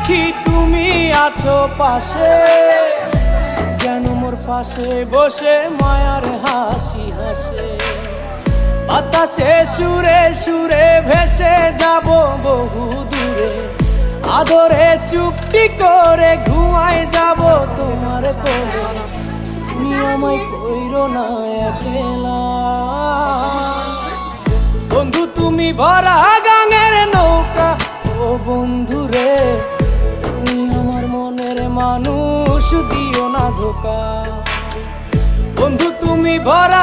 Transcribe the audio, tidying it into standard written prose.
দেখি তুমি আছো পাশে, যেন মোর পাশে বসে মায়ার হাসি হাসে। বাতাসে সুরে সুরে ভেসে যাব বহু দূরে, আদরে চুপটি করে ঘুমায় যাব তোমার কোলে। তুমি আমায় কইরো না একলা বন্ধু, তুমি ভরা গাঙের নৌকা। ও বন্ধু রে, তুমি আমার মনের মানুষ, দিও না ধোকা। বন্ধু তুমি ভরা